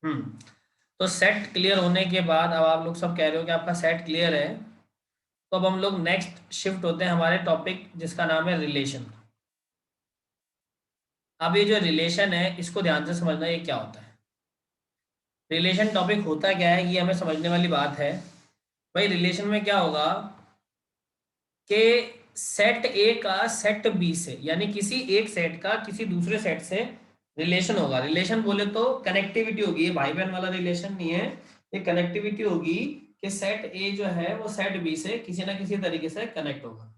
तो set clear होने के बाद अब आप लोग सब कह रहे हो कि आपका सेट क्लियर है, तो अब हम लोग नेक्स्ट शिफ्ट होते हैं हमारे टॉपिक जिसका नाम है रिलेशन। अब ये जो रिलेशन है इसको ध्यान से समझना, ये क्या होता है। रिलेशन टॉपिक होता क्या है ये हमें समझने वाली बात है। भाई रिलेशन में क्या होगा कि सेट ए का सेट बी से, यानी किसी एक सेट का किसी दूसरे सेट से रिलेशन होगा। रिलेशन बोले तो कनेक्टिविटी होगी, ये भाई बहन वाला रिलेशन नहीं है, ये कनेक्टिविटी होगी कि सेट ए जो है वो सेट बी से किसी ना किसी तरीके से कनेक्ट होगा।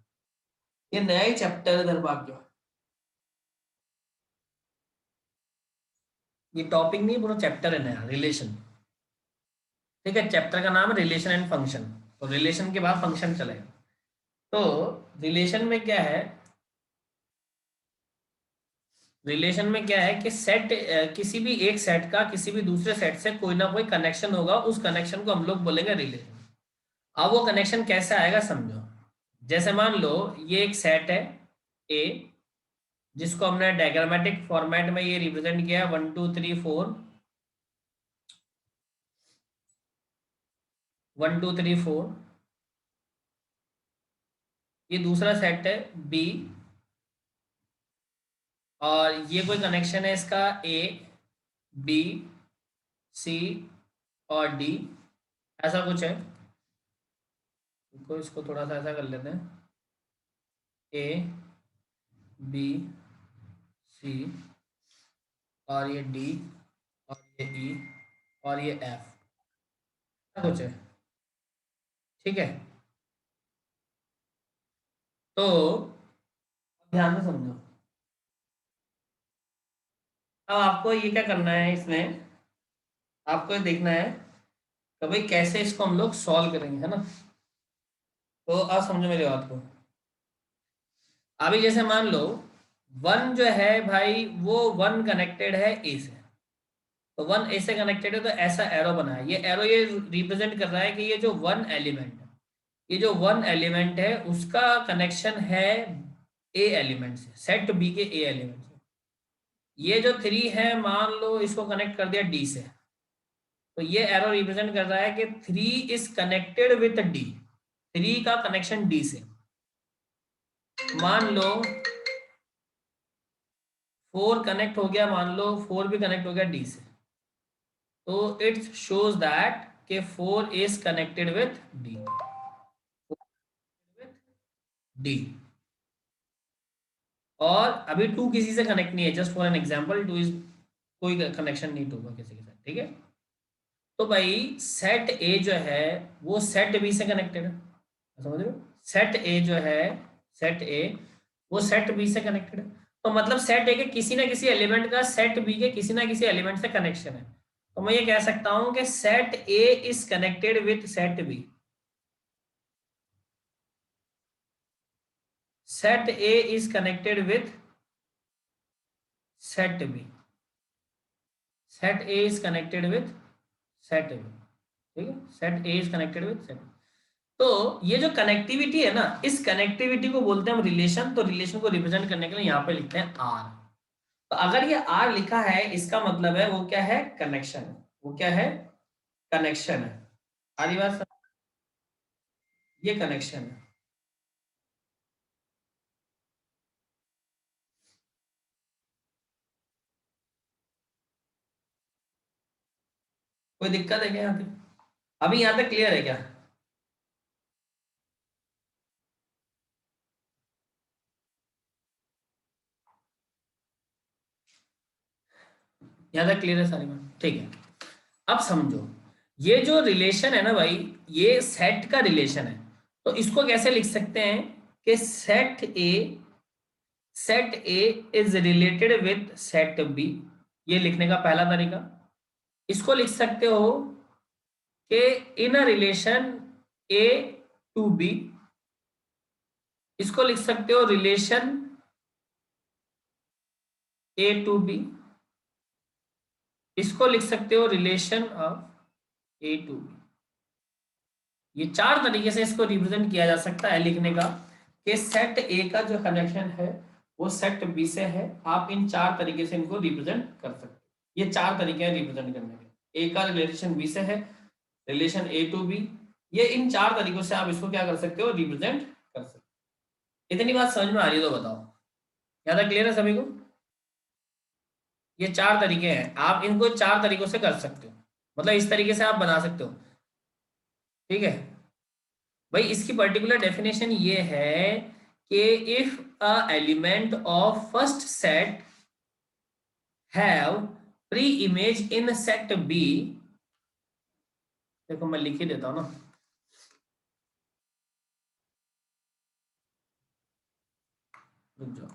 ये नया ही चैप्टर है दुर्भाग्य, ये टॉपिक नहीं पूरा चैप्टर है नया, रिलेशन। ठीक है, चैप्टर का नाम है रिलेशन एंड फंक्शन, तो रिलेशन के बाद फंक्शन चलेगा। तो रिलेशन में क्या है, रिलेशन में क्या है कि सेट किसी भी एक सेट का किसी भी दूसरे सेट से कोई ना कोई कनेक्शन होगा, उस कनेक्शन को हम लोग बोलेंगे रिलेशन। अब वो कनेक्शन कैसे आएगा समझो। जैसे मान लो ये एक सेट है ए, जिसको हमने डायग्रामेटिक फॉर्मेट में ये रिप्रेजेंट किया है 1 2 3 4, 1 2 3 4। ये दूसरा सेट है बी, और ये कोई कनेक्शन है इसका ए बी सी और डी, ऐसा कुछ है। इसको थोड़ा सा ऐसा कर लेते हैं, ए बी सी और ये डी और ये ई और ये एफ, कुछ है। ठीक है, तो ध्यान से समझो। अब आपको ये क्या करना है, इसमें आपको ये देखना है कि भाई कैसे इसको हम लोग सॉल्व करेंगे, है ना। तो आप समझो मेरी बात को। अभी जैसे मान लो वन जो है भाई वो वन कनेक्टेड है ए से, तो वन ए से कनेक्टेड है, तो ऐसा एरो बना है। ये एरो ये रिप्रेजेंट कर रहा है कि ये जो वन एलिमेंट है, ये जो वन एलिमेंट है उसका कनेक्शन है ए एलिमेंट से, सेट बी के ए एलिमेंट से। ये जो थ्री है मान लो इसको कनेक्ट कर दिया डी से, तो ये एरो रिप्रेजेंट कर रहा है कि three is connected with D, three का कनेक्शन डी से। मान लो फोर कनेक्ट हो गया, मान लो फोर भी कनेक्ट हो गया डी से, तो इट शोज दैट के four is connected with D, D. और अभी टू किसी से कनेक्ट नहीं है, just for an example two is कोई कनेक्शन नहीं होगा किसी के साथ। ठीक है, तो भाई सेट ए जो है वो सेट बी से कनेक्टेड है, समझ रहे हो। सेट ए जो है, सेट ए वो सेट बी से कनेक्टेड है, तो मतलब सेट ए के किसी ना किसी एलिमेंट का सेट बी के किसी ना किसी एलिमेंट से कनेक्शन है। तो मैं ये कह सकता हूं कि set A is connected with set B, set A is connected with set B, set A is connected with set B. ठीक है, set A is connected with set. तो ये जो कनेक्टिविटी है ना, इस कनेक्टिविटी को बोलते हैं हम रिलेशन। तो रिलेशन को रिप्रेजेंट करने के लिए यहाँ पे लिखते हैं आर। तो अगर ये आर लिखा है इसका मतलब है वो क्या है, कनेक्शन है। वो क्या है, कनेक्शन है। आरी बात ये कनेक्शन है। कोई दिक्कत है क्या यहाँ पे, अभी यहाँ तक क्लियर है क्या। यहाँ तक क्लियर है सारी बात, ठीक है। अब समझो ये जो रिलेशन है ना भाई, ये सेट का रिलेशन है। तो इसको कैसे लिख सकते हैं कि set A is related with set B. ये लिखने का पहला तरीका, इसको लिख सकते हो कि in a relation A to B. इसको लिख सकते हो रिलेशन ए टू बी। इसको लिख सकते हो relation of A to B. ये चार तरीके से इसको रिप्रेजेंट किया जा सकता है लिखने का, कि सेट ए का जो कनेक्शन है वो सेट बी से है। आप इन चार तरीके से इनको रिप्रेजेंट कर सकते हो, ये चार तरीके हैं रिप्रेजेंट करने के। ए का रिलेशन बी से है, रिलेशन ए टू बी। ये इन 4 तरीकों से आप इसको क्या कर सकते हो, रिप्रेजेंट कर सकते हो। इतनी बात समझ में आ रही है तो बताओ, ज्यादा क्लियर है सभी को? ये 4 तरीके हैं, आप इनको 4 तरीकों से कर सकते हो, मतलब इस तरीके से आप बना सकते हो। ठीक है भाई, इसकी पर्टिकुलर डेफिनेशन ये है कि if a element of first set have pre image in set B, देखो मैं लिख ही देता हूं ना, रुक जाओ।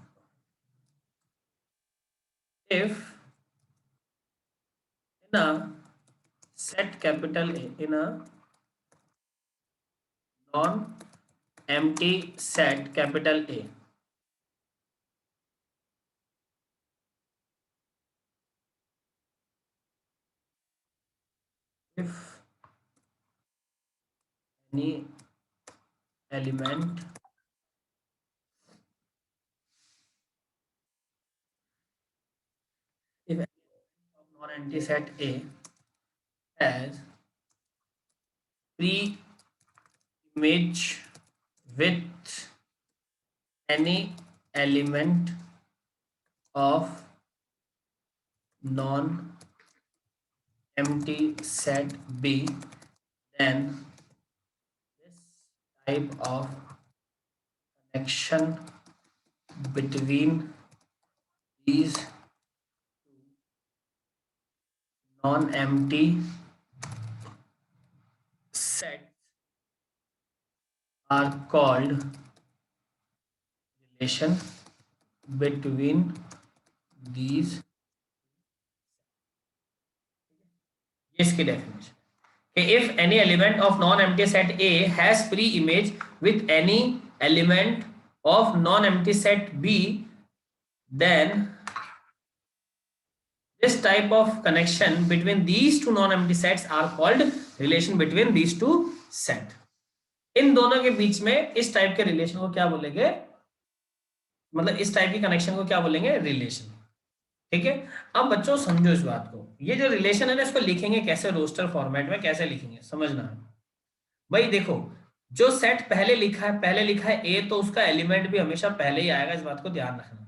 If in a set capital A in a non-empty set capital A, if any element if any of non-empty set A has pre-image with any element of non-empty set B, then this type of connection between these non-empty sets are called relation between these, इसकी definition, if any element of non-empty set A has pre-image with any element of non-empty set B, then this type of connection between these two non-empty sets are called relation between these two set। इन दोनों के बीच में इस type के relation को क्या बोलेंगे, मतलब इस टाइप की कनेक्शन को क्या बोलेंगे, रिलेशन। ठीक है, अब बच्चों समझो इस बात को, ये जो रिलेशन है ना, इसको लिखेंगे कैसे, रोस्टर फॉर्मेट में कैसे लिखेंगे समझना है भाई। देखो, जो सेट पहले लिखा है, पहले लिखा है ए, तो उसका एलिमेंट भी हमेशा पहले ही आएगा, इस बात को ध्यान रखना।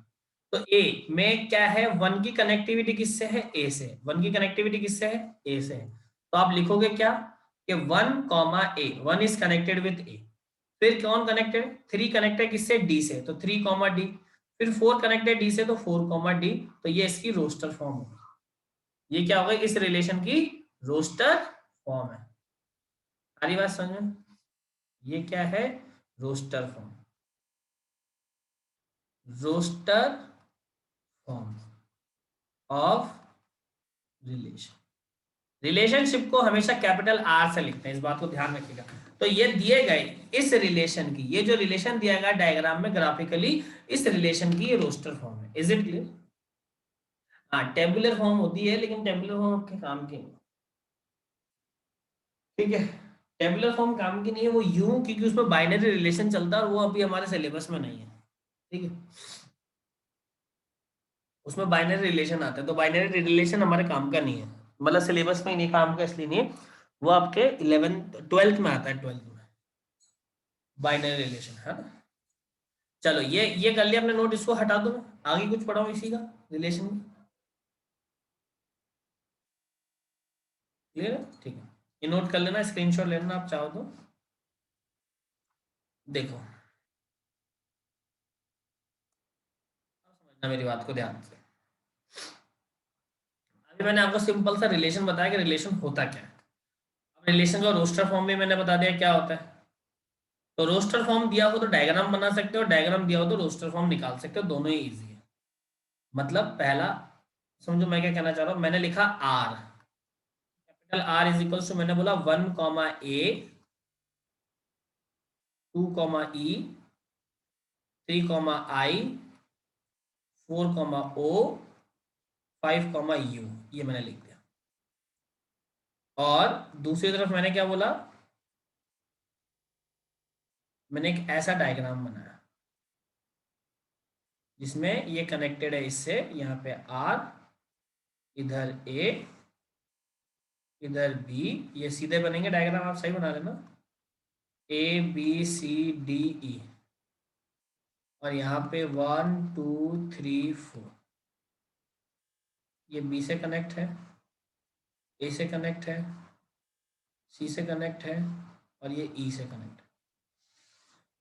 तो ए में क्या है, 1 की कनेक्टिविटी किससे है, ए से। 1 की कनेक्टिविटी किससे है, ए से। तो आप लिखोगे क्या कि 1 comma A, 1 is connected with A. फिर कौन कनेक्टेड, 3 कनेक्टेड किससे, डी से, तो 3 कॉमा डी। फिर 4 कनेक्टेड डी से, तो 4 कॉमा डी। तो ये इसकी रोस्टर फॉर्म होगी। ये क्या होगा, इस रिलेशन की रोस्टर फॉर्म है। सारी बात समझ में? ये क्या है, roster form, roster form of relation. Relationship को हमेशा कैपिटल आर से लिखते हैं, इस बात को ध्यान रखिएगा। तो ये दिए गए इस रिलेशन की, ये जो रिलेशन दिया गया डायग्राम में ग्राफिकली, इस रिलेशन की ये रोस्टर फॉर्म है। Is it clear? हाँ, टेबुलर फॉर्म होती है, लेकिन टेबुलर फॉर्म के काम की नहीं। ठीक है, टेबुलर फॉर्म काम की नहीं है वो, यूं क्योंकि उसमें बाइनरी रिलेशन चलता है और वो अभी हमारे सिलेबस में नहीं है। ठीक है, उसमें बाइनरी रिलेशन आता है, तो बाइनरी रिलेशन हमारे काम का नहीं है, मतलब सिलेबस में ही नहीं काम का, इसलिए नहीं है वो, आपके 11th 12th में आता है, 12th में बाइनरी रिलेशन है ना। चलो ये कर लिया अपने नोट, इसको हटा दो, आगे कुछ पढ़ाऊं इसी का रिलेशन में। क्लियर है? ठीक है, ये नोट कर लेना, स्क्रीनशॉट लेना आप चाहो तो। देखो, समझना मेरी बात को ध्यान से। अभी मैंने आपको सिंपल सा रिलेशन बताया कि रिलेशन होता क्या है। अब रिलेशन का रोस्टर फॉर्म भी मैंने बता दिया क्या होता है। तो रोस्टर फॉर्म दिया हो तो डायग्राम बना सकते हो, डायग्राम दिया हो तो रोस्टर फॉर्म निकाल सकते हो, दोनों ही इजी है। मतलब पहला समझो मैं क्या कहना चाह रहा हूं, मैंने लिखा R, capital R is equal to, मैंने बोला 1 comma A, 2 comma E, 3 comma I, 4 comma O, 5 comma U, ये मैंने लिख दिया। और दूसरी तरफ मैंने क्या बोला, मैंने एक ऐसा डायग्राम बनाया जिसमें ये कनेक्टेड है इससे, यहाँ पे आर, इधर ए, इधर बी, ये सीधे बनेंगे डायग्राम, आप सही बना लेना, ए बी सी डी ई, और यहाँ पे 1 2 3 4, ये बी से कनेक्ट है, ए से कनेक्ट है, सी से कनेक्ट है, और ये ई से कनेक्ट है।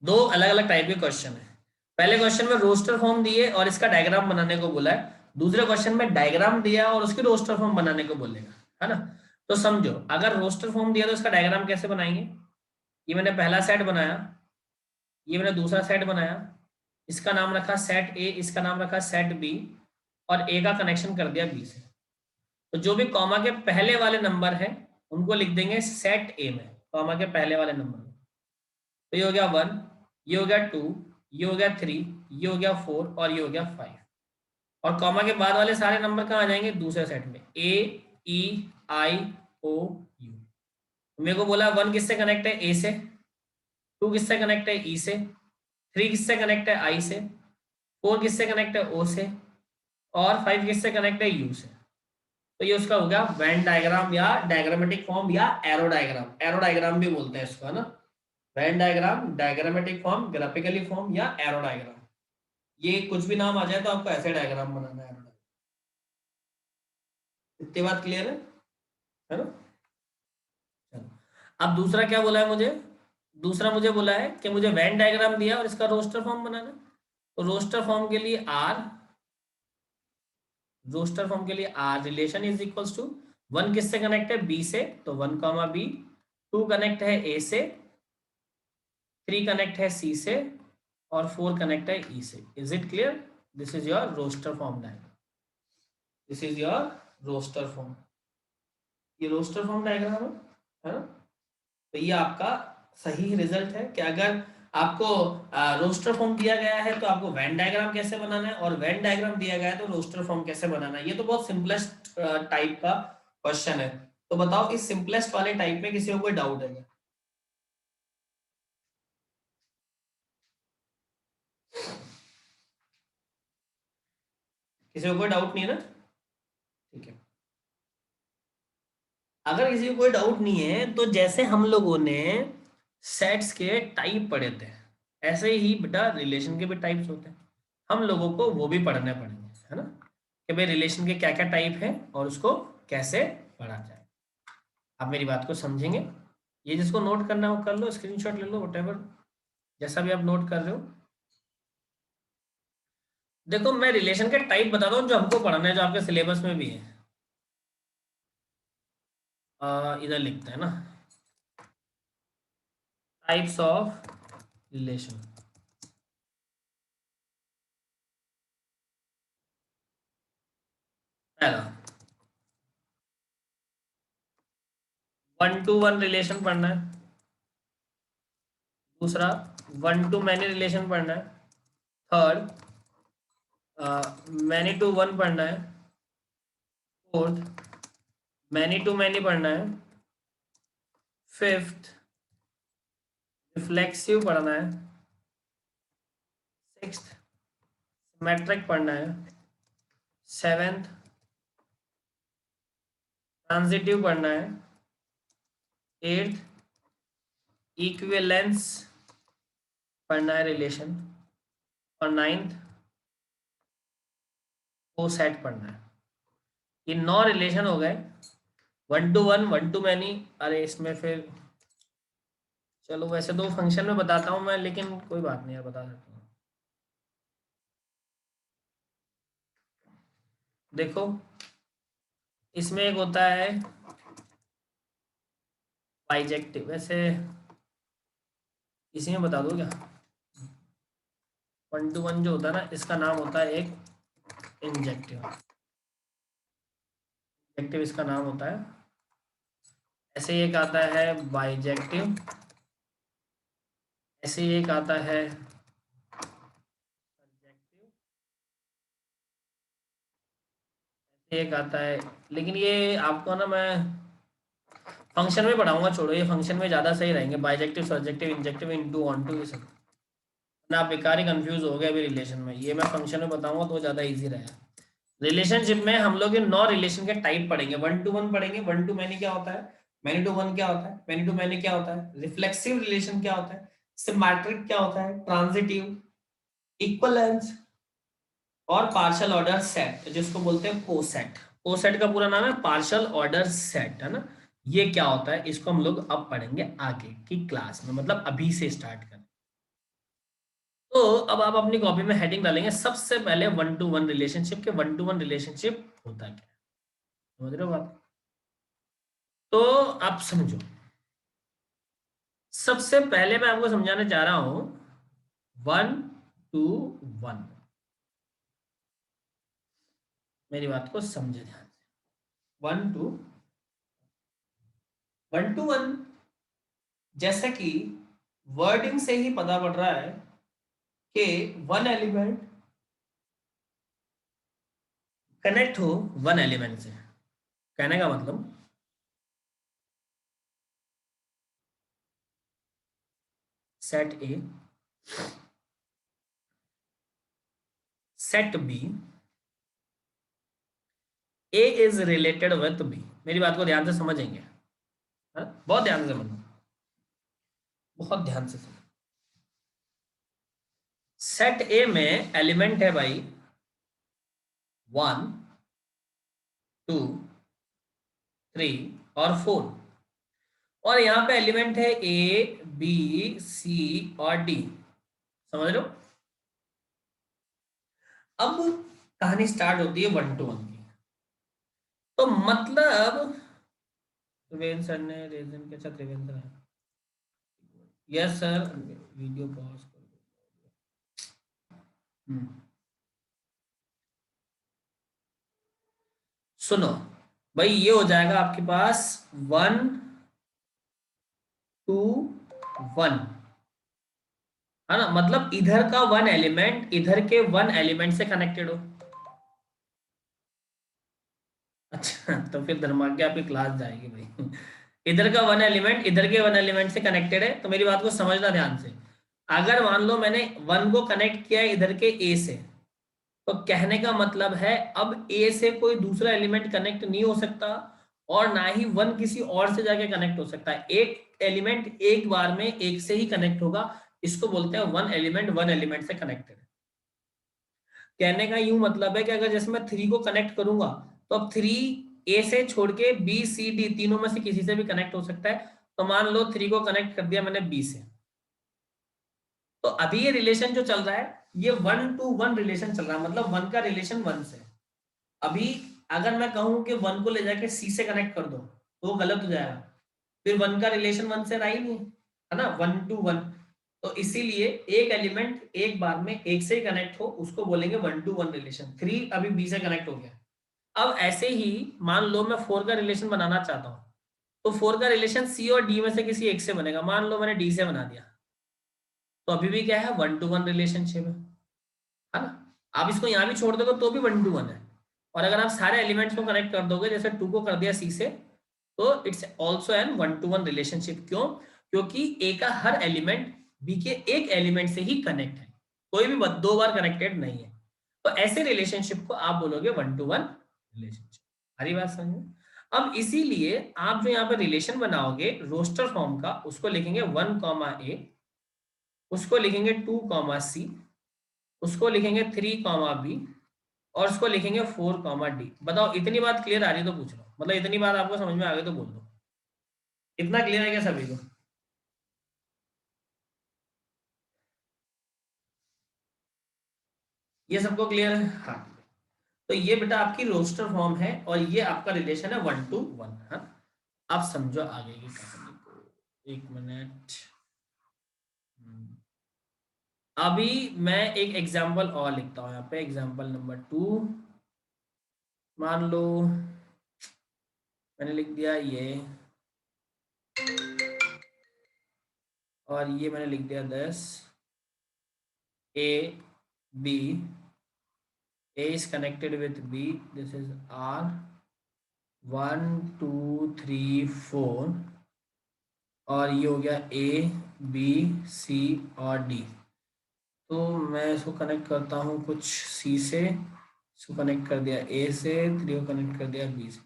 दो अलग अलग टाइप के क्वेश्चन है। पहले क्वेश्चन में रोस्टर फॉर्म दिए और इसका डायग्राम बनाने को बोला है, दूसरे क्वेश्चन में डायग्राम दिया और उसकी रोस्टर फॉर्म बनाने को बोलेगा, है ना। तो समझो, अगर रोस्टर फॉर्म दिया तो इसका डायग्राम कैसे बनाएंगे। ये मैंने पहला सेट बनाया, ये मैंने दूसरा सेट बनाया, इसका नाम रखा सेट ए, इसका नाम रखा सेट बी, और ए का कनेक्शन कर दिया बी से। तो जो भी कॉमा के पहले वाले नंबर है उनको लिख देंगे सेट ए में, कॉमा के पहले वाले नंबर में। तो ये हो गया 1, ये हो गया 2, ये हो गया 3, ये हो गया 4, और ये हो गया 5। और कॉमा के बाद वाले सारे नंबर कहाँ आ जाएंगे, दूसरे सेट में, ए ई आई ओ यू। मेरे को बोला 1 किससे कनेक्ट है, ए से, 2 किससे कनेक्ट है, ई से, 3 किससे कनेक्ट है, आई से, 4 किससे कनेक्ट है, ओ से, और 5 किससे कनेक्ट है, यू से। तो ये उसका हो गया वेन डायग्राम या डायग्रामेटिक फॉर्म या एरो डायग्राम, एरो डायग्राम भी बोलते हैं इसको, है ना। Venn diagram, diagrammatic form, graphically form या एरो डायग्राम। ये कुछ भी नाम आ जाए तो आपको ऐसे डायग्राम बनाना है, एरो डायग्राम। इतनी बात क्लियर है ना। चलो, अब दूसरा क्या बोला है मुझे, दूसरा मुझे बोला है कि मुझे वेन डायग्राम दिया और इसका रोस्टर फॉर्म बनाना। तो रोस्टर फॉर्म के लिए आर, रोस्टर फॉर्म के लिए R relation is equals to 1 किससे कनेक्ट है, बी से, तो 1 कॉमा बी, 2 कनेक्ट है ए से, 3 कनेक्ट है सी से, और 4 कनेक्ट है ई से। Is it clear? This is your roster form diagram, this is your roster form. ये रोस्टर फॉर्म डायग्राम है ना। तो ये आपका सही रिजल्ट है कि अगर आपको रोस्टर फॉर्म दिया गया है तो आपको वेन डायग्राम कैसे बनाना है, और वेन डायग्राम दिया गया है तो रोस्टर फॉर्म कैसे बनाना है। ये तो बहुत सिंपलेस्ट टाइप का क्वेश्चन है। तो बताओ, इस सिंपलेस्ट वाले टाइप में किसी को कोई डाउट है क्या? किसी को कोई डाउट नहीं है ना? ठीक है। अगर किसी को कोई डाउट नहीं है तो जैसे हम लोगों ने सेट्स के टाइप पढ़े थे, ऐसे ही बेटा रिलेशन के भी टाइप्स होते हैं, हम लोगों को वो भी पढ़ने पड़ेंगे, है ना, कि भाई रिलेशन के क्या क्या टाइप है और उसको कैसे पढ़ा जाए। आप मेरी बात को समझेंगे। ये जिसको नोट करना हो कर लो, स्क्रीनशॉट ले लो, व्हाटएवर, जैसा भी आप नोट कर रहे हो। देखो, मैं रिलेशन के टाइप बताता हूँ जो हमको पढ़ना है, जो आपके सिलेबस में भी है। इधर लिखते हैं ना, टाइप्स ऑफ रिलेशन। पहला 1-to-1 रिलेशन पढ़ना है, दूसरा 1-to-many रिलेशन पढ़ना है, थर्ड many-to-1 पढ़ना है, फोर्थ many-to-many पढ़ना है, फिफ्थ रिफ्लेक्सिव पढ़ना है, सिक्स्थ सिमेट्रिक पढ़ना है, सेवेंथ ट्रांजिटिव पढ़ना है, एट्थ इक्विवेलेंस पढ़ना है रिलेशन, और नाइन्थ कोसेट पढ़ना है। ये 9 रिलेशन हो गए, 1-to-1, 1-to-many। अरे इसमें फिर चलो, वैसे दो फंक्शन में बताता हूँ मैं, लेकिन कोई बात नहीं है, बता सकता हूँ। देखो, इसमें एक होता है बाइजेक्टिव, वैसे इसी में बता दो क्या। 1-to-1 जो होता है ना, इसका नाम होता है एक इंजेक्टिव, इंजेक्टिव इसका नाम होता है। ऐसे एक आता है बाइजेक्टिव, ऐसे एक आता है सब्जेक्टिव, ऐसे एक आता है, लेकिन ये आपको ना मैं फंक्शन में पढ़ाऊंगा, छोड़ो, ये फंक्शन में ज़्यादा सही रहेंगे, bijective, subjective, injective, into, onto, ये सब ना, आप बेकार ही कंफ्यूज हो गए अभी रिलेशन में। ये मैं फंक्शन में बताऊंगा तो ज़्यादा इजी रहेगा। रिलेशनशिप में हम लोग नौ रिलेशन के टाइप पढ़ेंगे। वन टू वन पढ़ेंगे, वन टू मैनी क्या होता है, मैनी टू वन क्या होता है, मैनी टू मैनी क्या होता है, रिफ्लेक्सिव रिलेशन क्या होता है, सिमेट्रिक क्या होता है, ट्रांजिटिव, इक्विवेलेंस और पार्शियल ऑर्डर सेट जिसको बोलते हैं कोसेट। कोसेट का पूरा नाम है पार्शियल ऑर्डर सेट, है ना। ये क्या होता है इसको हम लोग अब पढ़ेंगे आगे की क्लास में, मतलब अभी से स्टार्ट करें। तो अब आप अपनी कॉपी में हेडिंग डालेंगे सबसे पहले वन टू वन रिलेशनशिप के, वन टू वन रिलेशनशिप होता क्या है, समझ रहे हो बात। तो आप समझो, सबसे पहले मैं आपको समझाने जा रहा हूं वन टू वन। मेरी बात को समझे ध्यान से। वन टू वन, जैसा कि वर्डिंग से ही पता पड़ रहा है कि वन एलिमेंट कनेक्ट हो वन एलिमेंट से। कहने का मतलब set A, set B, A is related with B. मेरी बात को ध्यान से समझेंगे, है? बहुत ध्यान से समझो, बहुत ध्यान से समझो। सेट ए में एलिमेंट है भाई वन, टू, थ्री और फोर, और यहां पे एलिमेंट है ए बी सी और डी। समझ रहे हो। अब कहानी स्टार्ट होती है वन टू वन की। तो मतलब त्रिवेंद्र सर ने रीजन के साथ, त्रिवेंद्र है, यस सर, वीडियो पॉज कर दो। हम्म, सुनो भाई, ये हो जाएगा आपके पास वन टू वन, है ना। मतलब इधर का वन एलिमेंट इधर के वन एलिमेंट से कनेक्टेड हो। अच्छा, तो फिर धर्माज्ञा आपकी क्लास जाएगी भाई। इधर का वन एलिमेंट इधर के वन एलिमेंट से कनेक्टेड है, तो मेरी बात को समझना ध्यान से। अगर मान लो मैंने वन को कनेक्ट किया है इधर के ए से, तो कहने का मतलब है अब ए से कोई दूसरा एलिमेंट कनेक्ट नहीं हो सकता, और ना ही वन किसी और से जाके कनेक्ट हो सकता है। एक एलिमेंट एक बार में एक से ही कनेक्ट होगा, इसको बोलते हैं वन एलिमेंट से कनेक्टेड। कहने का यूं मतलब है कि अगर जैसे मैं थ्री को कनेक्ट करूंगा, तो अब थ्री ए से छोड़ के बी सी डी तीनों में से किसी से भी कनेक्ट हो सकता है। तो मान लो थ्री को कनेक्ट कर दिया मैंने बी से, तो अभी ये रिलेशन जो चल रहा है ये वन टू वन रिलेशन चल रहा है, मतलब वन का रिलेशन वन से। अभी अगर मैं कहूं कि वन को ले जाके सी से कनेक्ट कर दो, तो वो गलत हो जाएगा। फिर वन का रिलेशन वन से रहा ही नहीं, है ना, वन टू वन। तो इसीलिए एक एलिमेंट एक बार में एक से ही कनेक्ट हो उसको बोलेंगे one two one relation. Three अभी बी से कनेक्ट हो गया। अब ऐसे ही मान लो मैं फोर का रिलेशन बनाना चाहता हूँ, तो फोर का रिलेशन सी और डी में से किसी एक से बनेगा। मान लो मैंने डी से बना दिया, तो अभी भी क्या है, वन टू वन रिलेशनशिप है ना। आप इसको यहाँ भी छोड़ दोगे तो भी वन टू वन है। और अगर आप सारे एलिमेंट्स को कनेक्ट कर दोगे, जैसे टू को कर दिया सी से, तो it's also an one two one relationship. क्यों? क्योंकि ए का हर एलिमेंट बी के एक एलिमेंट से ही कनेक्ट है, कोई भी दो बार कनेक्टेड नहीं है। तो ऐसे रिलेशनशिप को आप बोलोगे वन टू वन रिलेशनशिप। हरी बात समझो। अब इसीलिए आप जो यहाँ पे रिलेशन बनाओगे रोस्टर फॉर्म का, उसको लिखेंगे वन कॉमा ए, उसको लिखेंगे टू कॉमा सी, उसको लिखेंगे थ्री कॉमा बी, और उसको लिखेंगे फोर कॉमा डी। बताओ इतनी बात क्लियर आ रही तो पूछ लो, मतलब इतनी बात आपको समझ में आ गई तो बोल दो। इतना क्लियर है क्या सभी को? ये सबको क्लियर है? हाँ। तो ये बेटा आपकी रोस्टर फॉर्म है, और ये आपका रिलेशन है वन टू वन। हाँ, आप समझो आगे की कहानी को। एक मिनट। अभी मैं एक एग्जांपल और लिखता हूँ यहाँ पे, एग्जांपल नंबर टू। मान लो मैंने लिख दिया ये, और ये मैंने लिख दिया 10। A B, A is connected with B. This is R, 1 2 3 4, और ये हो गया A B C और D। तो मैं इसको कनेक्ट करता हूँ कुछ C से, इसको कनेक्ट कर दिया ए से, 3 को कनेक्ट कर दिया बी से।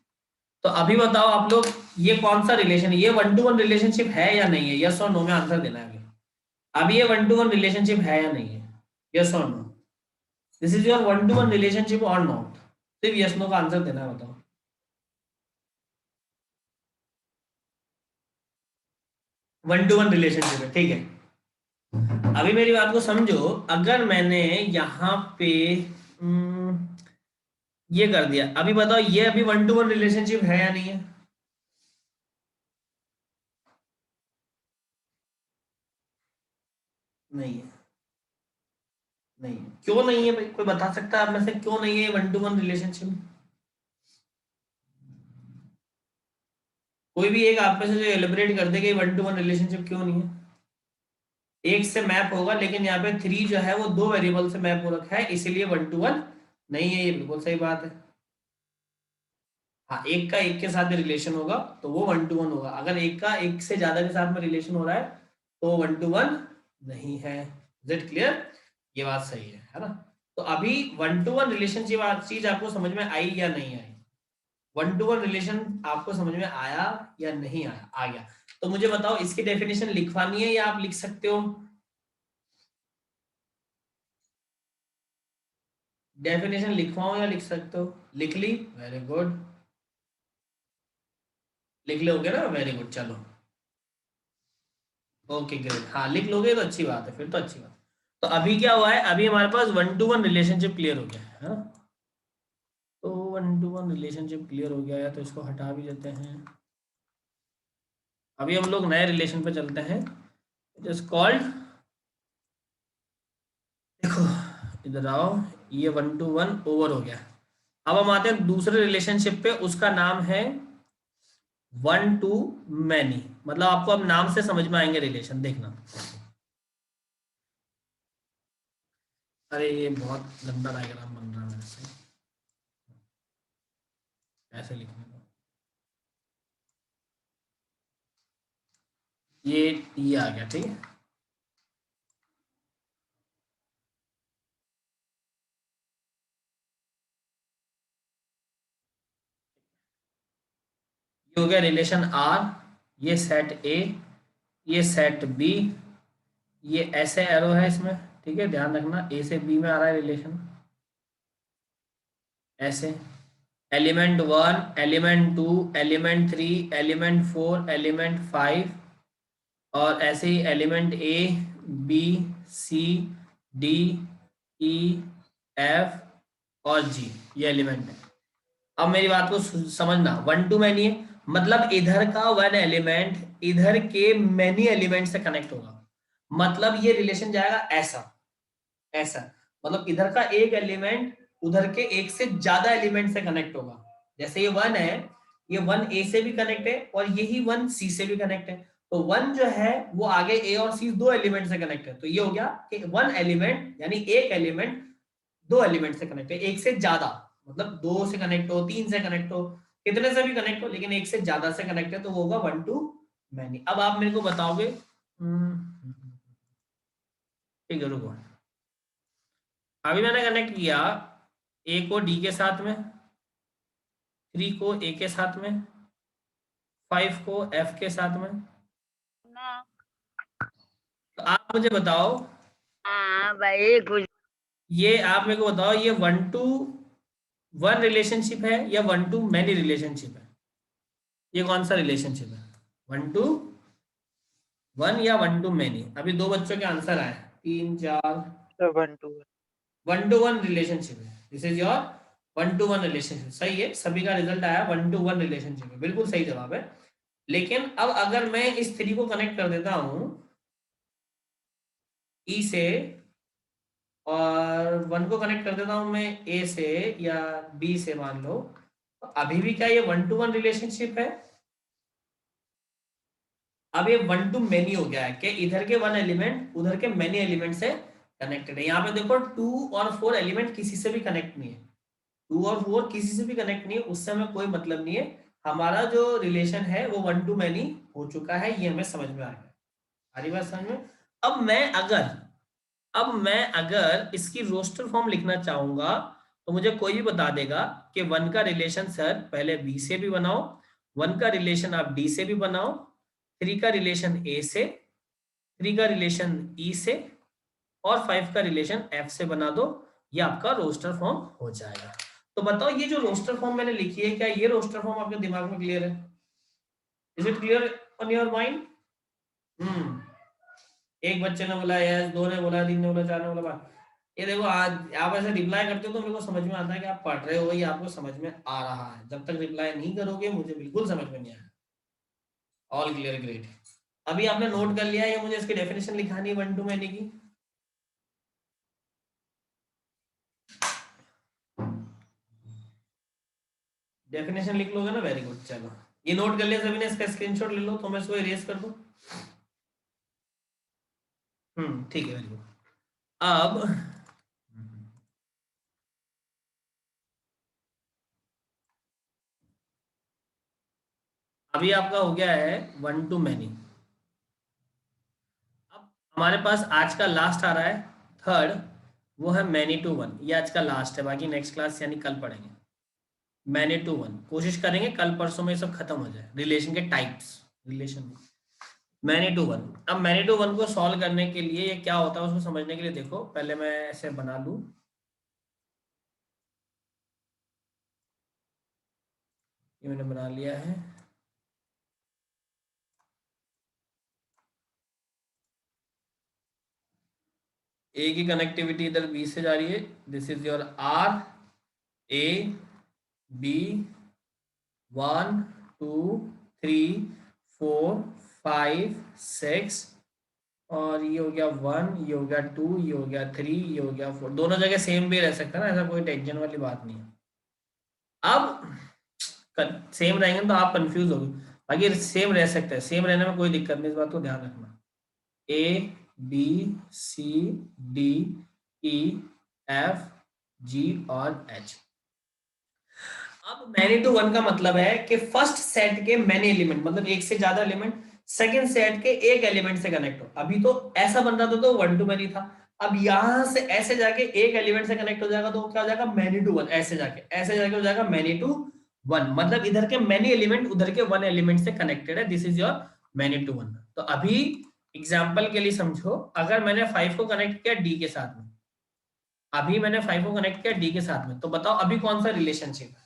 तो अभी बताओ आप लोग, ये कौन सा रिलेशन है? ये 1 to 1 रिलेशनशिप है या नहीं है? यस और नो में आंसर देना है अभी ये 1 to 1 रिलेशनशिप है या नहीं है? यस और no. This is your 1 to 1 relationship और नॉट? सिर्फ यस नो का आंसर देना है, बताओ। 1 to 1 रिलेशनशिप है, ठीक है। अभी मेरी बात को समझो, अगर मैंने यहाँ पे ये कर दिया, अभी बताओ ये अभी 1 to 1 रिलेशनशिप है या नहीं है? नहीं है। नहीं है, क्यों नहीं है भाई? कोई बता सकता है आप में से क्यों नहीं है 1 to 1 रिलेशनशिप? कोई भी एक आप में से जो एलिब्रेट कर दे कि 1 to 1 रिलेशनशिप क्यों नहीं है? एक से मैप होगा, लेकिन यहाँ पे 3 जो है वो 2 वेरिएबल से मैप हो रखा है, इसीलिए 1 to 1 नहीं है। ये बिल्कुल सही बात है। हाँ, एक का एक के साथ रिलेशन होगा तो वो 1 to 1 होगा। अगर एक का एक से ज्यादा के साथ में रिलेशन हो रहा है तो 1 to 1 नहीं है। Is it clear? ये बात सही है ना? तो अभी 1 to 1 रिलेशनशिप चीज आपको समझ में आई या नहीं आई? 1 to 1 रिलेशन आपको समझ में आया या नहीं आया? आ गया। तो मुझे बताओ, इसकी डेफिनेशन लिखवानी है या आप लिख सकते हो? डेफिनेशन लिखवाओ या लिख सकते हो? लिख ली, वेरी गुड। लिख लोगे ना? वेरी गुड, चलो। ओके ग्रेट, हाँ लिख लोगे तो अच्छी बात है, फिर तो अच्छी बात। तो अभी क्या हुआ है? अभी हमारे पास 1 to 1 रिलेशनशिप क्लियर हो गया है ना? तो 1 to 1 रिलेशनशिप क्लियर हो गया है, तो इसको हटा भी देते हैं। अभी हम लोग नए रिलेशन पे चलते हैं। इट इज कॉल्ड, देखो इधर आओ, ये 1 to 1 ओवर हो गया। अब हम आते हैं दूसरे रिलेशनशिप पे, उसका नाम है 1 to many। मतलब आपको अब नाम से समझ में आएंगे रिलेशन, देखना। अरे ये बहुत गंदा डायग्राम बन रहा है मेरे से, ऐसे लिखने को। ये आ गया, ठीक है। ये हो गया रिलेशन आर, ये सेट ए, ये सेट बी, ये ऐसे एरो है इसमें, ठीक है, ध्यान रखना। ए से बी में आ रहा है रिलेशन ऐसे। Element 1, element 2, element 3, element 4, element 5, और ऐसे ही एलिमेंट ए, B, C, D, E, F और जी, ये एलिमेंट है। अब मेरी बात को समझना, 1 to many है, मतलब इधर का 1 एलिमेंट इधर के मैनी एलिमेंट से कनेक्ट होगा। मतलब ये रिलेशन जाएगा ऐसा, ऐसा। मतलब इधर का एक एलिमेंट उधर के एक से ज्यादा एलिमेंट से कनेक्ट होगा। जैसे ये 1 है, ये 1 ए से भी कनेक्ट है और यही 1 सी से भी कनेक्ट है। तो 1 जो है वो आगे ए और सी 2 एलिमेंट से कनेक्ट है। तो ये हो गया कि 1 एलिमेंट यानी एक एलिमेंट 2 एलिमेंट से कनेक्ट है, एक से ज्यादा। मतलब 2 से कनेक्ट हो, 3 से कनेक्ट हो, कितने से भी कनेक्ट हो, लेकिन एक से ज्यादा से कनेक्ट है तो वो होगा 1 to many। अब आप मेरे को बताओगे, ठीक है रुको। अभी मैंने कनेक्ट किया ए को डी के साथ में, 3 को ए के साथ में, 5 को एफ के साथ में। तो आप मुझे बताओ, हाँ भाई कुछ। ये आप मेरे को बताओ, ये 1 to 1 रिलेशनशिप है या 1 to many रिलेशनशिप है? ये कौन सा रिलेशनशिप है? 1 to 1 या 1 to many? अभी 2 बच्चों के आंसर आए, 3 4। 1 to 1 to 1 रिलेशनशिप है, this is your 1 to 1 relationship. सही है, सभी का रिजल्ट आया 1 to 1 रिलेशनशिप है, बिल्कुल सही जवाब है। लेकिन अब अगर मैं इस 3 को कनेक्ट कर देता हूं ई से, और 1 को कनेक्ट कर देता हूं मैं ए से या बी से, मान लो, तो अभी भी क्या ये 1 to 1 रिलेशनशिप है? अब ये 1 to many हो गया है कि इधर के 1 एलिमेंट उधर के many एलिमेंट से कनेक्टेड है। यहाँ पे देखो 2 और 4 एलिमेंट किसी से भी कनेक्ट नहीं है, 2 और 4 किसी से भी कनेक्ट नहीं है, उससे हमें कोई मतलब नहीं है। हमारा जो रिलेशन है वो 1 to many हो चुका है, ये हमें समझ में आ गया। आ रही बात समझ में? अब मैं अगर इसकी रोस्टर फॉर्म लिखना चाहूंगा तो मुझे कोई भी बता देगा कि 1 का रिलेशन सर पहले बी से भी बनाओ, 1 का रिलेशन आप डी से भी बनाओ, 3 का रिलेशन ए से, 3 का रिलेशन ई से और 5 का रिलेशन एफ से बना दो, ये आपका रोस्टर फॉर्म हो जाएगा। तो बताओ ये जो रोस्टर फॉर्म मैंने लिखी है, क्या ये रोस्टर फॉर्म आपके दिमाग में क्लियर है? Is it clear on your mind? एक बच्चे ने बोला यस, 2 ने बोला, 3 ने बोला, 4 ने बोला 5। ये देखो, आज आप ऐसे रिप्लाई करते हो तो मेरे को समझ में आता है कि आप पढ़ रहे हो, ये आपको समझ में आ रहा है। जब तक रिप्लाई नहीं करोगे मुझे बिल्कुल समझ में नहीं आएगा। All clear, great. अभी आपने नोट कर लिया है, मुझे इसकी डेफिनेशन लिखानी है 1 to many की। डेफिनेशन लिख लोगे ना? Very good. चलो ये नोट कर लिया सभी ने, इसका स्क्रीनशॉट ले लो तो मैं इसको इरेज कर दूं। ठीक है, वेरी गुड। अब अभी आपका हो गया है 1 to many। अब हमारे पास आज का लास्ट आ रहा है 3rd, वो है many to 1। ये आज का लास्ट है, बाकी नेक्स्ट क्लास यानी कल पढ़ेंगे। many to 1 कोशिश करेंगे कल परसों में सब खत्म हो जाए, रिलेशन के टाइप्स, रिलेशन मैनी टू 1। अब मैनी टू 1 को सॉल्व करने के लिए ये क्या होता है उसको समझने के लिए देखो, पहले मैं ऐसे बना लूं, ये मैंने बना लिया है। ए की कनेक्टिविटी इधर बी से जा रही है, this is your R A B 1 2 3 4 5 6, और ये हो गया 1, ये हो गया 2, ये हो गया 3, ये हो गया 4। दोनों जगह सेम भी रह सकता है ना, ऐसा कोई टेंशन वाली बात नहीं है। अब सेम रहेंगे तो आप कंफ्यूज होगे, बाकी सेम रह सकते हैं, सेम रहने में कोई दिक्कत नहीं, इस बात को ध्यान रखना। A B C D E F G और एच। अब मैनी टू 1 का मतलब है कि फर्स्ट सेट के मैनी एलिमेंट, मतलब एक से ज्यादा एलिमेंट सेकंड सेट के एक एलिमेंट से कनेक्ट हो। अभी तो ऐसा बन रहा था तो 1 to many था, अब यहां से ऐसे जाके एक एलिमेंट से कनेक्ट हो जाएगा तो क्या हो जाएगा? Many to 1। ऐसे जाके हो जाएगा मैनी टू 1, मतलब इधर के मैनी एलिमेंट उधर के 1 एलिमेंट से कनेक्टेड है, this is your many to 1। तो अभी एग्जाम्पल के लिए समझो, अगर मैंने 5 को कनेक्ट किया डी के साथ में, अभी मैंने 5 को कनेक्ट किया डी के साथ में, तो बताओ अभी कौन सा रिलेशनशिप है?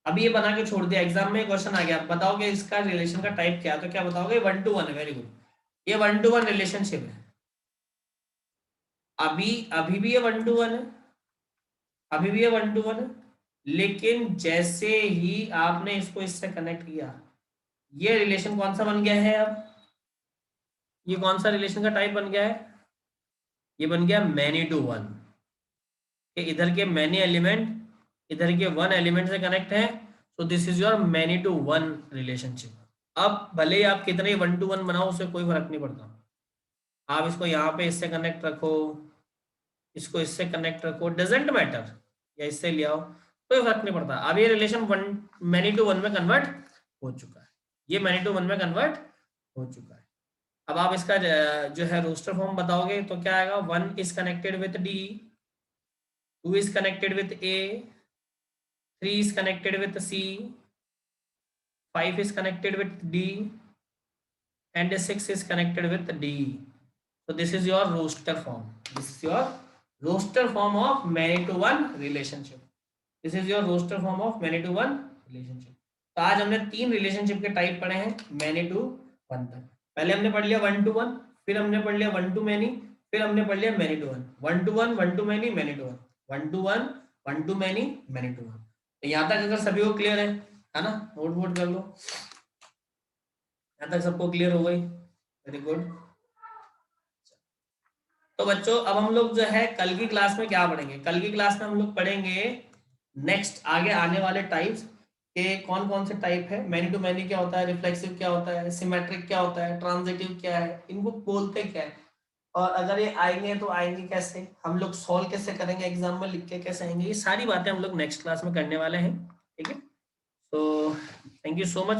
अभी ये बना के छोड़ दिया, एग्जाम में क्वेश्चन आ गया, बताओ कि इसका रिलेशन का टाइप क्या है, तो क्या बताओगे? 1 to 1 है। वेरी गुड, ये 1 to 1 रिलेशनशिप है। अभी अभी भी ये 1 to 1 है, अभी भी ये 1 to 1 है, लेकिन जैसे ही आपने इसको इससे कनेक्ट किया, ये रिलेशन कौन सा बन गया है? अब ये कौन सा रिलेशन का टाइप बन गया है? ये बन गया मैनी टू 1। इधर के मैनी एलिमेंट इधर के 1 एलिमेंट से कनेक्ट है, so this is your many to 1 relationship. अब भले ही आप कितने 1 to 1 बनाओ, उससे कोई फर्क नहीं पड़ता। आप इसको यहाँ पे इससे कनेक्ट रखो, इसको इससे कनेक्ट रखो, डजेंट मैटर, या इससे ले आओ, कोई फर्क नहीं पड़ता। अब ये रिलेशन मैनी टू 1 में कन्वर्ट हो चुका है, ये मैनी टू 1 में कन्वर्ट हो चुका है। अब आप इसका जो है रोस्टर फॉर्म बताओगे तो क्या आएगा? 1 is connected with D, 2 is connected with A, 3 is connected with C, 5 is connected with D, and 6 is connected with D. So this is your roster form. This is your roster form of many to one relationship. This is your roster form of many to one relationship. तो आज हमने 3 relationship के type पढ़े हैं many to 1 तक। पहले हमने पढ़ लिया 1 to 1, फिर हमने पढ़ लिया 1 to many, फिर हमने पढ़ लिया many to 1। 1 to 1, 1 to many, many to 1, 1 to 1, 1 to many, many to 1। तो यहाँ तक अगर सभी को क्लियर है ना? नोट वोट कर लो, यहाँ तक सबको क्लियर हो गई? Very good. तो बच्चों अब हम लोग जो है कल की क्लास में क्या पढ़ेंगे? कल की क्लास में हम लोग पढ़ेंगे नेक्स्ट आगे आने वाले टाइप्स के, कौन कौन से टाइप है। मैनी टू मैनी क्या होता है, रिफ्लेक्सिव क्या होता है, सिमेट्रिक क्या होता है, ट्रांजिटिव क्या है, इनको बोलते क्या है, और अगर ये आएंगे तो आएंगे कैसे, हम लोग सॉल्व कैसे करेंगे, एग्जाम में लिख के कैसे आएंगे, ये सारी बातें हम लोग नेक्स्ट क्लास में करने वाले हैं। ठीक है, तो थैंक यू सो मच।